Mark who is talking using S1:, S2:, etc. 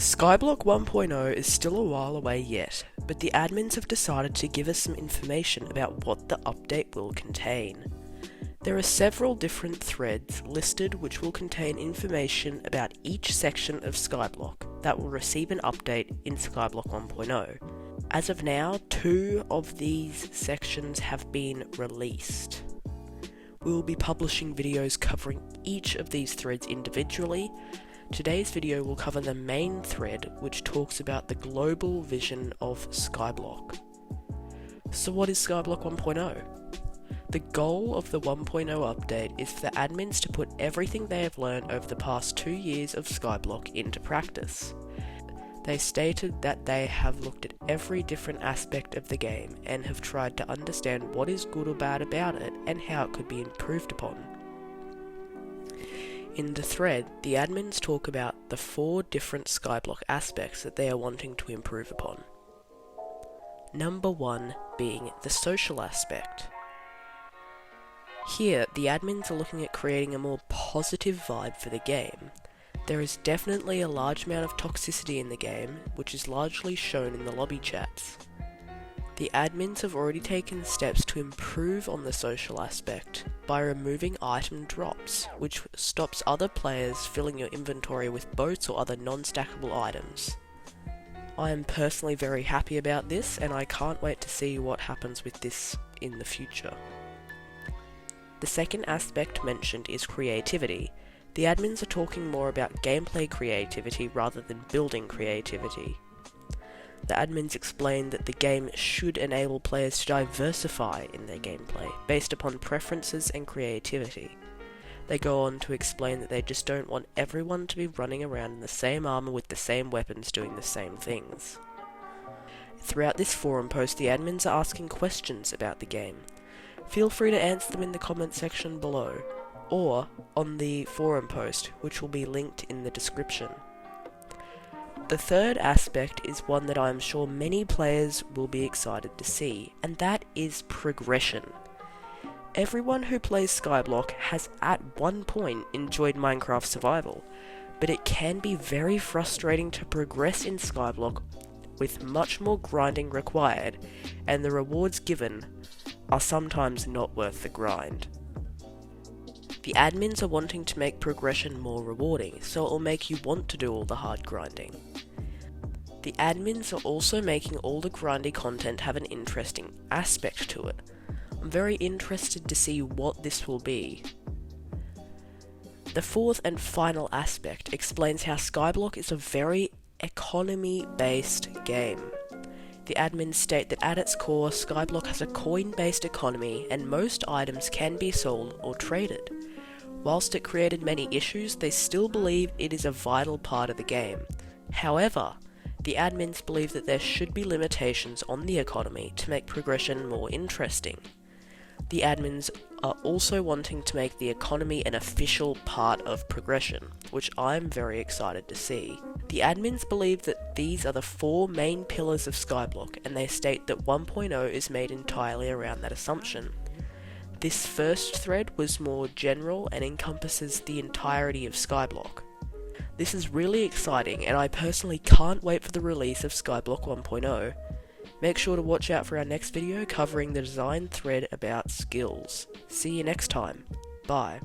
S1: Skyblock 1.0 is still a while away yet, but the admins have decided to give us some information about what the update will contain. There are several different threads listed which will contain information about each section of Skyblock that will receive an update in Skyblock 1.0. As of now, 2 of these sections have been released. We will be publishing videos covering each of these threads individually. Today's video will cover the main thread, which talks about the global vision of Skyblock. So what is Skyblock 1.0? The goal of the 1.0 update is for the admins to put everything they have learned over the past 2 years of Skyblock into practice. They stated that they have looked at every different aspect of the game and have tried to understand what is good or bad about it and how it could be improved upon. In the thread, the admins talk about the 4 different Skyblock aspects that they are wanting to improve upon. Number 1 being the social aspect. Here, the admins are looking at creating a more positive vibe for the game. There is definitely a large amount of toxicity in the game, which is largely shown in the lobby chats. The admins have already taken steps to improve on the social aspect by removing item drops, which stops other players filling your inventory with boats or other non-stackable items. I am personally very happy about this, and I can't wait to see what happens with this in the future. The second aspect mentioned is creativity. The admins are talking more about gameplay creativity rather than building creativity. The admins explain that the game should enable players to diversify in their gameplay, based upon preferences and creativity. They go on to explain that they just don't want everyone to be running around in the same armor with the same weapons doing the same things. Throughout this forum post, the admins are asking questions about the game. Feel free to answer them in the comment section below, or on the forum post, which will be linked in the description. The third aspect is one that I am sure many players will be excited to see, and that is progression. Everyone who plays Skyblock has at one point enjoyed Minecraft Survival, but it can be very frustrating to progress in Skyblock with much more grinding required, and the rewards given are sometimes not worth the grind. The admins are wanting to make progression more rewarding, so it will make you want to do all the hard grinding. The admins are also making all the grindy content have an interesting aspect to it. I'm very interested to see what this will be. The fourth and final aspect explains how Skyblock is a very economy-based game. The admins state that at its core, Skyblock has a coin-based economy and most items can be sold or traded. Whilst it created many issues, they still believe it is a vital part of the game. However, the admins believe that there should be limitations on the economy to make progression more interesting. The admins are also wanting to make the economy an official part of progression, which I'm very excited to see. The admins believe that these are the 4 main pillars of Skyblock, and they state that 1.0 is made entirely around that assumption. This first thread was more general and encompasses the entirety of Skyblock. This is really exciting, and I personally can't wait for the release of Skyblock 1.0. Make sure to watch out for our next video covering the design thread about skills. See you next time. Bye.